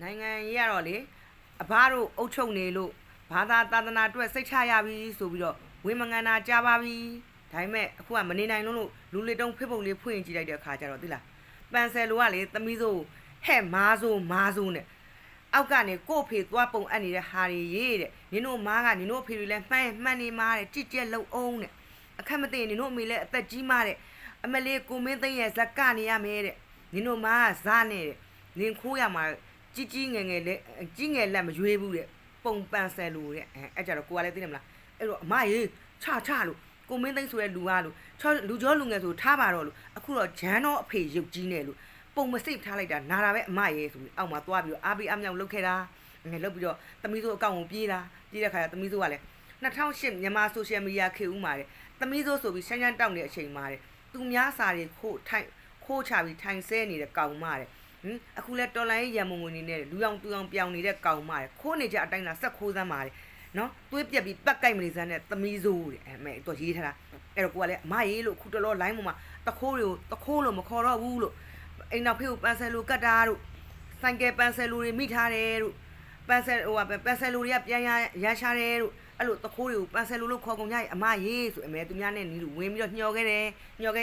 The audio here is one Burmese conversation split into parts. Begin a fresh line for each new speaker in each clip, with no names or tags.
နိုင်ငံရေးရတော့လေအဘတို့အုပ်ချုပ်နေလို့ဘာသာသာသနာအတွက်စိတ်ချရပြီဆိုပြီးတော့ဝင်းမငန်တာကြားပါပြီဒါပေမဲ့အခုကမနေနိုင်လို့လူလေတုံးဖိပုတ်လေးဖွင့်ကြည့်လိုက်တဲ့အခါကျတော့သိလားပန်ဆယ်လိုကလေသမီးစိုးဟဲ့မားစိုးနဲ့အောက်ကနေကို့ဖေသွားပုံအပ်နေတဲ့ဟာတွေရေးတဲ့နင်တို့မားကနင်တို့အဖေတွေလည်းမှန်နေမားတဲ့ကြစ်ကြက်လုံအောင်တဲ့အခက်မသိနင်တို့အမေလည်းအသက်ကြီးမားတဲ့အမလေးကိုမင်းသိန်းရဲ့ဇက်ကနေရမယ်တဲ့နင်တို့မားကဇားနဲ့တဲ့နင်ခိုးရမှာကြီးငယ်ကြီးငယ်လက်မရွေးဘူးတဲ့ပုံပန်ဆယ်လိုတဲ့အဲ့ကြတော့ကိုကလည်းသိတယ်မလားအဲ့တော့အမရေချလို့ကိုမင်းသိန်းဆိုတဲ့လူကလို့လူကျော်လူငယ်ဆိုထားပါတော့လို့အခုတော့ဂျန်တော့အဖေရုပ်ကြီးနဲ့လို့ပုံမစိတ်ထားလိုက်တာနာတာပဲအမရေဆိုပြီးအောက်မှာသွားပြီးတော့အားပေးအမြောက်လုပ်ခဲ့တာငယ်လုပ်ပြီးတော့သမီးစိုးအကောင့်ကိုပြေးတဲ့ခါကျသမီးစိုးကလည်း2008မြန်မာဆိုရှယ်မီဒီယာခေတ်ဦးမှာတဲ့သမီးစိုးဆိုပြီးရှမ်းတောက်နေတဲ့အချိန်မှာတဲ့သူများစာတွေခိုးချပြီးထိုင်ဆဲနေတဲ့ကောင်မတဲ့အခုလဲတော်လိုင်းရံမုံဝင်နေနဲ့လူအောင်တူအောင်ပြောင်နေတဲ့ကောင်မတဲ့ခိုးနေကြအတိုင်းလားဆက်ခိုးစမ်းပါတယ်နော်သွေးပြက်ပြီးပတ်ကြိုက်မနေစမ်းတဲ့သမီးစိုးတဲ့မဲတော့ရေးထားတာအဲ့တော့ကိုကလည်းအမရေးလို့ခုတလော line ပေါ်မှာတခိုးလို့မခေါ်တော့ဘူးလို့အိမ်နောက်ဖေးကိုပန်ဆယ်လိုကတ်တာတို့ဆိုင်ကယ်ပန်ဆယ်လိုတွေမိထားတယ်တို့ပန်ဆယ်လိုတွေကပြန်ရရှာတယ်တို့အဲ့လိုတခိုးတွေကိုပန်ဆယ်လိုလို့ခေါ်ကုန်ကြအမရေးဆိုအမဲသူများနဲ့နီးလို့ဝင်ပြီးတော့ညှော်ခဲ့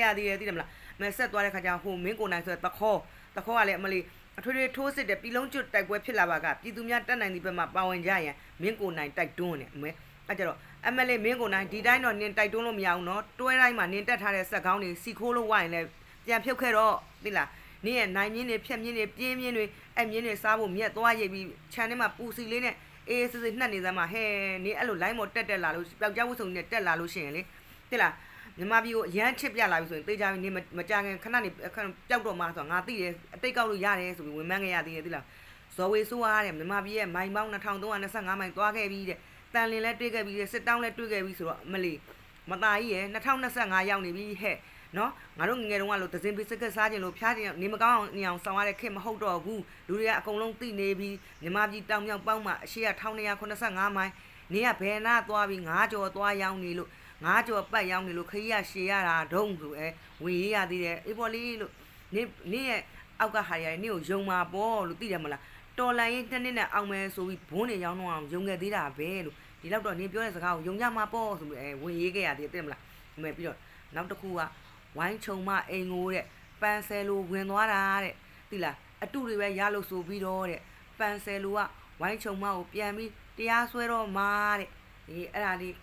ရသေးတယ်သိတယ်မလားမဲဆက်သွားတဲ့ခါကျဟိုမင်းကိုနိုင်ဆိုတဲ့တခေါ်ကလည်းအမလေးအထွေထွေထိုးစစ်တဲ့ပြည်လုံးကျွတ်တိုက်ပွဲဖြစ်လာပါကပြည်သူများတက်နိုင်သည့်ဘက်မှာပါဝင်ကြရန်မင်းကိုနိုင်တိုက်တွန်းတယ်အမဲအဲ့ကြတော့အမလေးမင်းကိုနိုင်ဒီတိုင်းတော့နင်တိုက်တွန်းလို့မရအောင်နော်တွဲတိုင်းမှာနင်တက်ထားတဲ့စက်ကောင်းတွေစီခိုးလို့ဝိုင်းလဲပြန်ဖြုတ်ခဲ့တော့သိလားနင်ရဲ့နိုင်မြင်းတွေဖြက်မြင်းတွေပြင်းမြင်းတွေအဲ့မြင်းတွေစားဖို့မြက်သွားရိပ်ပြီးခြံထဲမှာပူစီလေးနဲ့အေးစစ်နှက်နေစမ်းမှာဟဲနင်အဲ့လို line ပေါ်တက်လာလို့ပျောက်ကြားဝတ်စုံနဲ့တက်လာလို့ရှိရင်လေသိလားမြန်မာပြည်ကိုအရန်ချစ်ပြလာပြီဆိုရင်တေးကြပြီနေမကြခင်ခဏနေပျောက်တော့မှဆိုတော့ငါသိတယ်အတိတ်ကောက်လို့ရတယ်ဆိုပြီးဝင်မှန်းခဲ့ရသေးတယ်သိလားဇော်ဝေဆိုးအားတဲ့မြန်မာပြည်ရဲ့မိုင်ပေါင်း2325မိုင်သွားခဲ့ပြီးတဲ့တန်လင်းလဲတွေ့ခဲ့ပြီးတဲ့စစ်တောင်းလဲတွေ့ခဲ့ပြီးဆိုတော့မလီမသားကြီးရဲ့2025ရောက်နေပြီဟဲ့နော်ငါတို့ငငယ်တုန်းကလို့ဒဇင်ပီစကတ်စားခြင်းလို့ဖျားခြင်းနေမကောင်းအောင်နေအောင်ဆောင်ရတဲ့ခေတ်မဟုတ်တော့ဘူးလူတွေကအကုန်လုံးသိနေပြီးမြန်မာပြည်တောင်မြောက်ပေါင်းမှာအရှိရ1285မိုင်နေကဘယ်နာသွားပြီး9ကျော်သွားရောက်နေလို့9ကျော်ပတ်ရောက်နေလို့ခရီးရရှည်ရတာဒုံဆိုဝင်ရသေးတယ်အေးပေါ်လေးလို့နေရဲ့အောက်ကဟာရနေကိုယုံမှာပေါ့လို့သိတယ်မလားတော်လန်ရင်2နှစ်နဲ့အောင်မယ်ဆိုပြီးဘုန်းနေရောင်းတော့အောင်ယုံခဲ့သေးတာပဲလို့ဒီလောက်တော့နေပြောတဲ့စကားကိုယုံကြမှာပေါ့ဆိုပြီးဝင်ရေးခဲ့ရသေးတယ်သိတယ်မလားဒီမဲ့ပြီးတော့နောက်တစ်ခုကဝိုင်းချုံမအိမ်ကိုတဲ့ပန်ဆယ်လိုဝင်သွားတာတဲ့သိလားအတုတွေပဲရလို့ဆိုပြီးတော့တဲ့ပန်ဆယ်လိုကဝိုင်းချုံမကိုပြန်ပြီးတရားစွဲတော့မှာတဲ့ဒီအဲ့ဒါလေး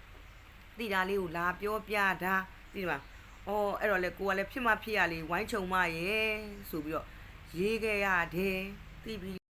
တိတာလေးကိုလာပြောပြတာသိတယ်မလားအော်အဲ့တော့လေကိုကလည်းဖြစ်မှဖြစ်ရလေဝိုင်းချုံမရဲ့ဆိုပြီးတော့ရေးခဲ့ရတယ်သိပြီ